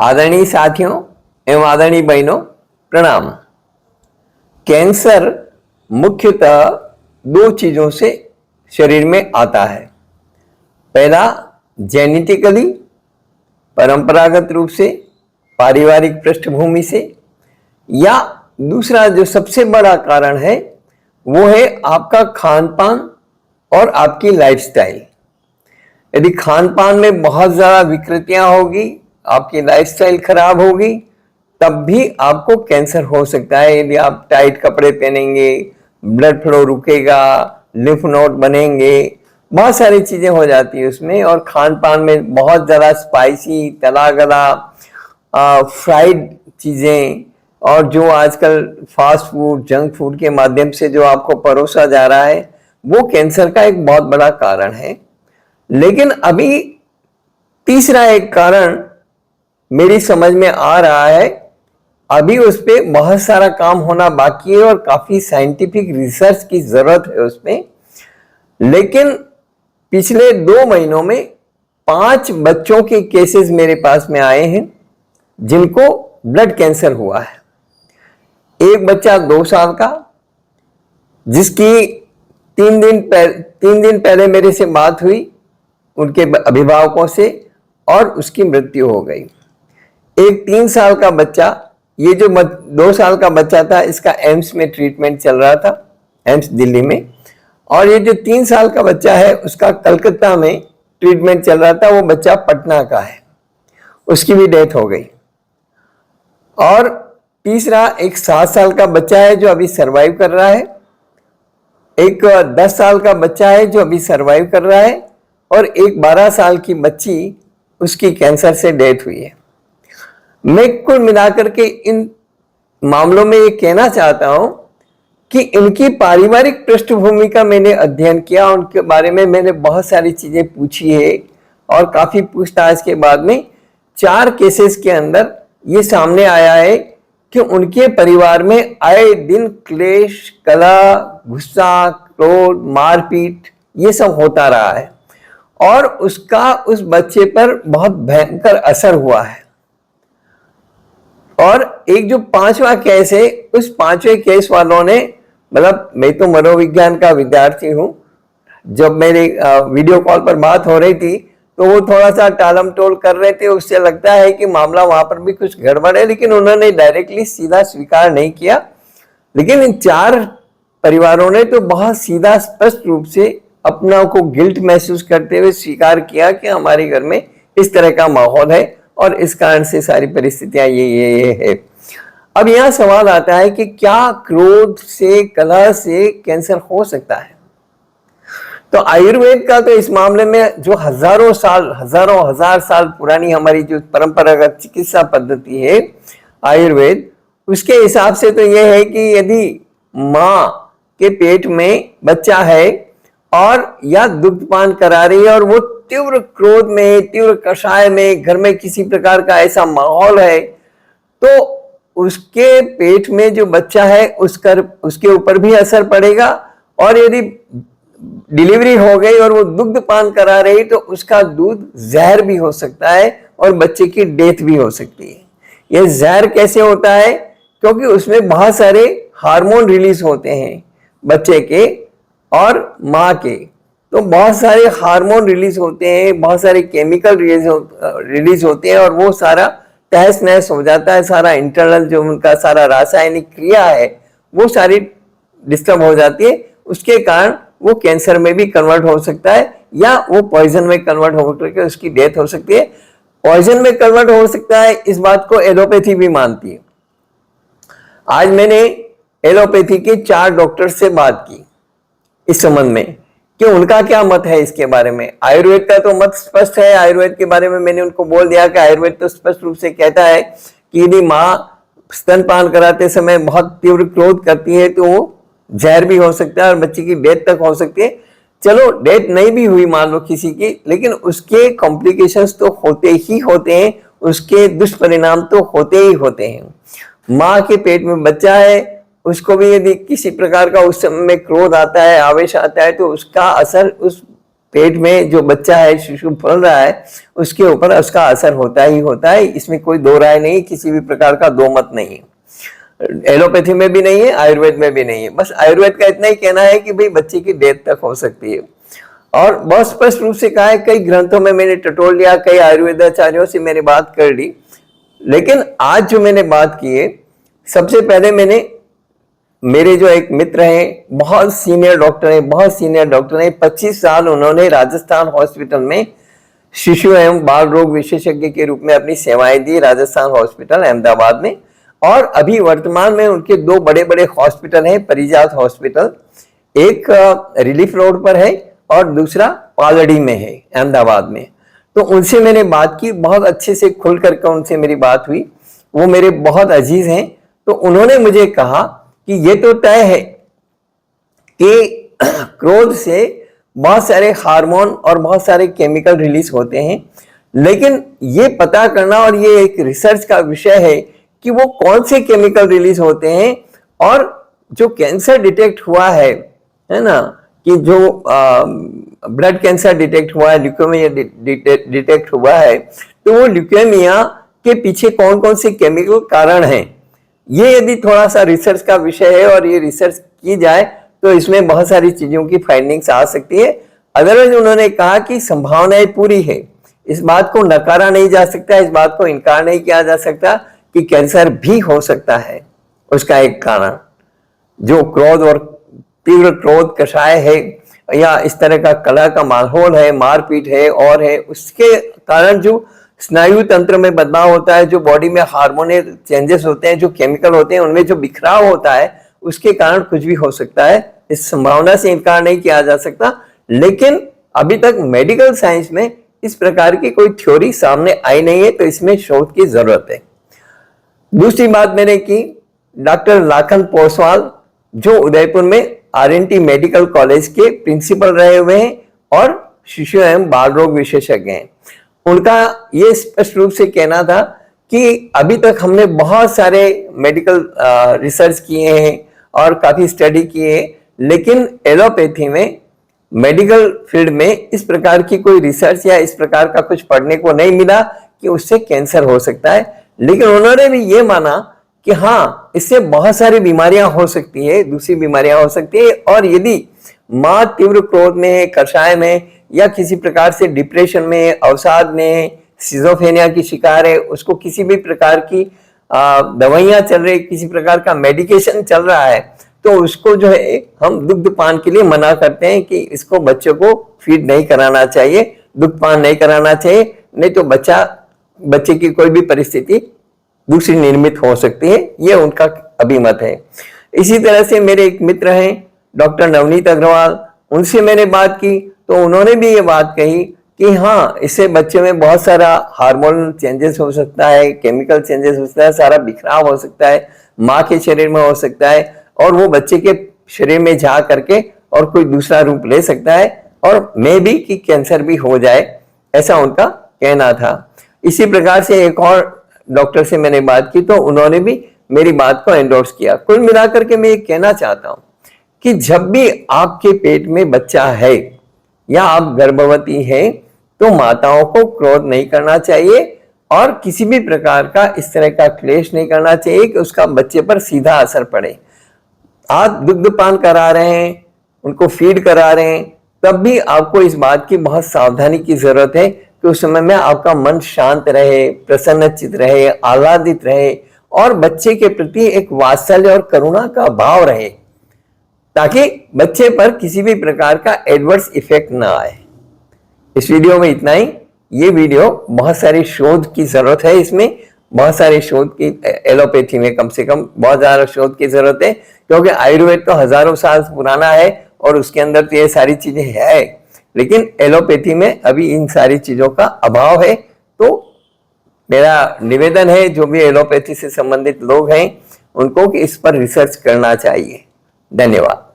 आदरणीय साथियों एवं आदरणीय बहनों, प्रणाम। कैंसर मुख्यतः दो चीजों से शरीर में आता है। पहला, जेनेटिकली, परंपरागत रूप से, पारिवारिक पृष्ठभूमि से, या दूसरा जो सबसे बड़ा कारण है वो है आपका खान पान और आपकी लाइफस्टाइल। यदि खान पान में बहुत ज्यादा विकृतियां होगी, आपकी लाइफस्टाइल खराब होगी, तब भी आपको कैंसर हो सकता है। यदि आप टाइट कपड़े पहनेंगे, ब्लड फ्लो रुकेगा, लिम्फ नोड बनेंगे, बहुत सारी चीजें हो जाती है उसमें। और खान पान में बहुत ज्यादा स्पाइसी, तला गला, फ्राइड चीजें, और जो आजकल फास्ट फूड, जंक फूड के माध्यम से जो आपको परोसा जा रहा है, वो कैंसर का एक बहुत बड़ा कारण है। लेकिन अभी तीसरा एक कारण मेरी समझ में आ रहा है, अभी उस पर बहुत सारा काम होना बाकी है और काफी साइंटिफिक रिसर्च की जरूरत है उसमें। लेकिन पिछले 2 महीनों में 5 बच्चों के केसेस मेरे पास में आए हैं जिनको ब्लड कैंसर हुआ है। एक बच्चा 2 साल का, जिसकी 3 दिन पहले मेरे से बात हुई उनके अभिभावकों से, और उसकी मृत्यु हो गई। एक 3 साल का बच्चा, ये जो 2 साल का बच्चा था, इसका एम्स में ट्रीटमेंट चल रहा था, एम्स दिल्ली में। और ये जो 3 साल का बच्चा है उसका कलकत्ता में ट्रीटमेंट चल रहा था। वो बच्चा पटना का है, उसकी भी डेथ हो गई। और तीसरा एक 7 साल का बच्चा है जो अभी सरवाइव कर रहा है, एक 10 साल का बच्चा है जो अभी सरवाइव कर रहा है, और एक 12 साल की बच्ची, उसकी कैंसर से डेथ हुई है। मैं कुल मिलाकर के इन मामलों में ये कहना चाहता हूं कि इनकी पारिवारिक पृष्ठभूमि का मैंने अध्ययन किया, उनके बारे में मैंने बहुत सारी चीजें पूछी है, और काफी पूछताछ के बाद में 4 केसेस के अंदर ये सामने आया है कि उनके परिवार में आए दिन क्लेश, कलह, गुस्सा, क्रोध, मारपीट, ये सब होता रहा है, और उसका उस बच्चे पर बहुत भयंकर असर हुआ है। और एक जो 5वां केस है, उस 5वें केस वालों ने, मतलब मैं तो मनोविज्ञान का विद्यार्थी हूं, जब मेरी वीडियो कॉल पर बात हो रही थी तो वो थोड़ा सा टालम टोल कर रहे थे, उससे लगता है कि मामला वहां पर भी कुछ गड़बड़ है, लेकिन उन्होंने डायरेक्टली सीधा स्वीकार नहीं किया। लेकिन इन 4 परिवारों ने तो बहुत सीधा स्पष्ट रूप से अपना को गिल्ट महसूस करते हुए स्वीकार किया कि हमारे घर में इस तरह का माहौल है और इस कारण से सारी परिस्थितियां ये है। अब यहाँ सवाल आता है कि क्या क्रोध से, कलह से कैंसर हो सकता है? तो आयुर्वेद का तो इस मामले में जो हजार साल पुरानी हमारी जो परंपरागत चिकित्सा पद्धति है आयुर्वेद, उसके हिसाब से तो यह है कि यदि माँ के पेट में बच्चा है और या दुग्धपान करा रही है और वो तीव्र क्रोध में, तीव्र कषाय में, घर में किसी प्रकार का ऐसा माहौल है, तो उसके पेट में जो बच्चा है उसके ऊपर भी असर पड़ेगा। और यदि डिलीवरी हो गई और वो दुग्ध पान करा रही तो उसका दूध जहर भी हो सकता है और बच्चे की डेथ भी हो सकती है। यह जहर कैसे होता है? क्योंकि उसमें बहुत सारे हार्मोन रिलीज होते हैं बच्चे के और माँ के, तो बहुत सारे हार्मोन रिलीज होते हैं, बहुत सारे केमिकल रिलीज होते हैं, और वो सारा तहस नहस हो जाता है। सारा इंटरनल जो उनका सारा रासायनिक क्रिया है वो सारी डिस्टर्ब हो जाती है। उसके कारण वो कैंसर में भी कन्वर्ट हो सकता है, या वो पॉइजन में कन्वर्ट होकर के उसकी डेथ हो सकती है। पॉइजन में कन्वर्ट हो सकता है, इस बात को एलोपैथी भी मानती है। आज मैंने एलोपैथी के 4 डॉक्टर से बात की इस संबंध में कि उनका क्या मत है इसके बारे में। आयुर्वेद का तो मत स्पष्ट है। आयुर्वेद के बारे में मैंने उनको बोल दिया कि आयुर्वेद तो स्पष्ट रूप से कहता है कि यदि माँ स्तनपान कराते समय बहुत तीव्र क्रोध करती है तो वो जहर भी हो सकता है और बच्चे की डेथ तक हो सकती है। चलो, डेथ नहीं भी हुई मान लो किसी की, लेकिन उसके कॉम्प्लिकेशंस तो होते ही होते हैं, उसके दुष्परिणाम तो होते ही होते हैं। माँ के पेट में बच्चा है, उसको भी यदि किसी प्रकार का उस समय में क्रोध आता है, आवेश आता है, तो उसका असर उस पेट में जो बच्चा है, शिशु पल रहा है, उसके ऊपर उसका असर होता ही होता है। इसमें कोई दो राय नहीं, किसी भी प्रकार का दो मत नहीं है। एलोपैथी में भी नहीं है, आयुर्वेद में भी नहीं है। बस आयुर्वेद का इतना ही कहना है कि भाई बच्चे की डेथ तक हो सकती है, और बहुत स्पष्ट रूप से कहा है। कई ग्रंथों में मैंने टटोल लिया, कई आयुर्वेदाचार्यों से मैंने बात कर ली, लेकिन आज जो मैंने बात की है, सबसे पहले मैंने मेरे जो एक मित्र हैं, बहुत सीनियर डॉक्टर हैं, 25 साल उन्होंने राजस्थान हॉस्पिटल में शिशु एवं बाल रोग विशेषज्ञ के रूप में अपनी सेवाएं दी, राजस्थान हॉस्पिटल अहमदाबाद में। और अभी वर्तमान में उनके दो बड़े बड़े हॉस्पिटल हैं, परिजात हॉस्पिटल, एक रिलीफ रोड पर है और दूसरा पालड़ी में है, अहमदाबाद में। तो उनसे मैंने बात की, बहुत अच्छे से खुल करके उनसे मेरी बात हुई। वो मेरे बहुत अजीज हैं। तो उन्होंने मुझे कहा कि ये तो तय है कि क्रोध से बहुत सारे हार्मोन और बहुत सारे केमिकल रिलीज होते हैं, लेकिन ये पता करना, और ये एक रिसर्च का विषय है कि वो कौन से केमिकल रिलीज होते हैं, और जो कैंसर डिटेक्ट हुआ है ना, कि जो ब्लड कैंसर डिटेक्ट हुआ है, ल्यूकेमिया डिटेक्ट हुआ है, तो वो ल्यूकेमिया के पीछे कौन कौन से केमिकल कारण हैं, ये यदि थोड़ा सा रिसर्च का विषय है और ये रिसर्च की जाए तो इसमें बहुत सारी चीजों की फाइंडिंग्स आ सकती है। अदरवाइज उन्होंने कहा कि संभावनाएं पूरी है, इस बात को नकारा नहीं जा सकता, इस बात को इनकार नहीं किया जा सकता कि कैंसर भी हो सकता है। उसका एक कारण जो क्रोध और तीव्र क्रोध कषाय है, या इस तरह का कलह का माहौल है, मारपीट है और है, उसके कारण जो स्नायु तंत्र में बदलाव होता है, जो बॉडी में हार्मोनल चेंजेस होते हैं, जो केमिकल होते हैं, उनमें जो बिखराव होता है, उसके कारण कुछ भी हो सकता है। इस संभावना से इनकार नहीं किया जा सकता, लेकिन अभी तक मेडिकल साइंस में इस प्रकार की कोई थ्योरी सामने आई नहीं है, तो इसमें शोध की जरूरत है। दूसरी बात मैंने की, डॉक्टर लाखन पोसवाल जो उदयपुर में आरएनटी मेडिकल कॉलेज के प्रिंसिपल रहे हुए हैं और शिशु एवं बाल रोग विशेषज्ञ हैं, उनका ये स्पष्ट रूप से कहना था कि अभी तक हमने बहुत सारे मेडिकल रिसर्च किए हैं और काफी स्टडी किए हैं, लेकिन एलोपैथी में मेडिकल फील्ड में इस प्रकार की कोई रिसर्च या इस प्रकार का कुछ पढ़ने को नहीं मिला कि उससे कैंसर हो सकता है। लेकिन उन्होंने भी ये माना कि हाँ, इससे बहुत सारी बीमारियां हो सकती है, दूसरी बीमारियां हो सकती है, और यदि मां तीव्र क्रोध में है, कषाय में, या किसी प्रकार से डिप्रेशन में, अवसाद में, सिजोफ्रेनिया की शिकार है, उसको किसी भी प्रकार की दवाइयां चल रही, किसी प्रकार का मेडिकेशन चल रहा है, तो उसको जो है हम दुग्धपान के लिए मना करते हैं कि इसको बच्चों को फीड नहीं कराना चाहिए, दुग्धपान नहीं कराना चाहिए, नहीं तो बच्चे की कोई भी परिस्थिति दूसरी निर्मित हो सकती है। ये उनका अभिमत है। इसी तरह से मेरे एक मित्र हैं डॉक्टर नवनीत अग्रवाल, उनसे मैंने बात की तो उन्होंने भी ये बात कही कि हाँ, इससे बच्चे में बहुत सारा हार्मोनल चेंजेस हो सकता है, केमिकल चेंजेस हो सकता है, सारा बिखराव हो सकता है, माँ के शरीर में हो सकता है, और वो बच्चे के शरीर में जा करके और कोई दूसरा रूप ले सकता है, और मे भी कि कैंसर भी हो जाए, ऐसा उनका कहना था। इसी प्रकार से एक और डॉक्टर से मैंने बात की तो उन्होंने भी मेरी बात को एंडोर्स किया। कुल मिलाकर के मैं ये कहना चाहता हूं कि जब भी आपके पेट में बच्चा है या आप गर्भवती हैं, तो माताओं को क्रोध नहीं करना चाहिए और किसी भी प्रकार का इस तरह का क्लेश नहीं करना चाहिए कि उसका बच्चे पर सीधा असर पड़े। आप दुग्धपान करा रहे हैं, उनको फीड करा रहे हैं, तब भी आपको इस बात की बहुत सावधानी की जरूरत है कि उस समय में आपका मन शांत रहे, प्रसन्नचित रहे, आह्लादित रहे, और बच्चे के प्रति एक वात्सल्य और करुणा का भाव रहे, ताकि बच्चे पर किसी भी प्रकार का एडवर्स इफेक्ट ना आए। इस वीडियो में इतना ही। ये वीडियो बहुत सारी शोध की जरूरत है, इसमें बहुत सारे शोध की, एलोपैथी में कम से कम बहुत ज्यादा शोध की जरूरत है, क्योंकि आयुर्वेद तो हजारों साल पुराना है और उसके अंदर तो ये सारी चीजें है, लेकिन एलोपैथी में अभी इन सारी चीजों का अभाव है। तो मेरा निवेदन है जो भी एलोपैथी से संबंधित लोग हैं उनको कि इस पर रिसर्च करना चाहिए। धन्यवाद।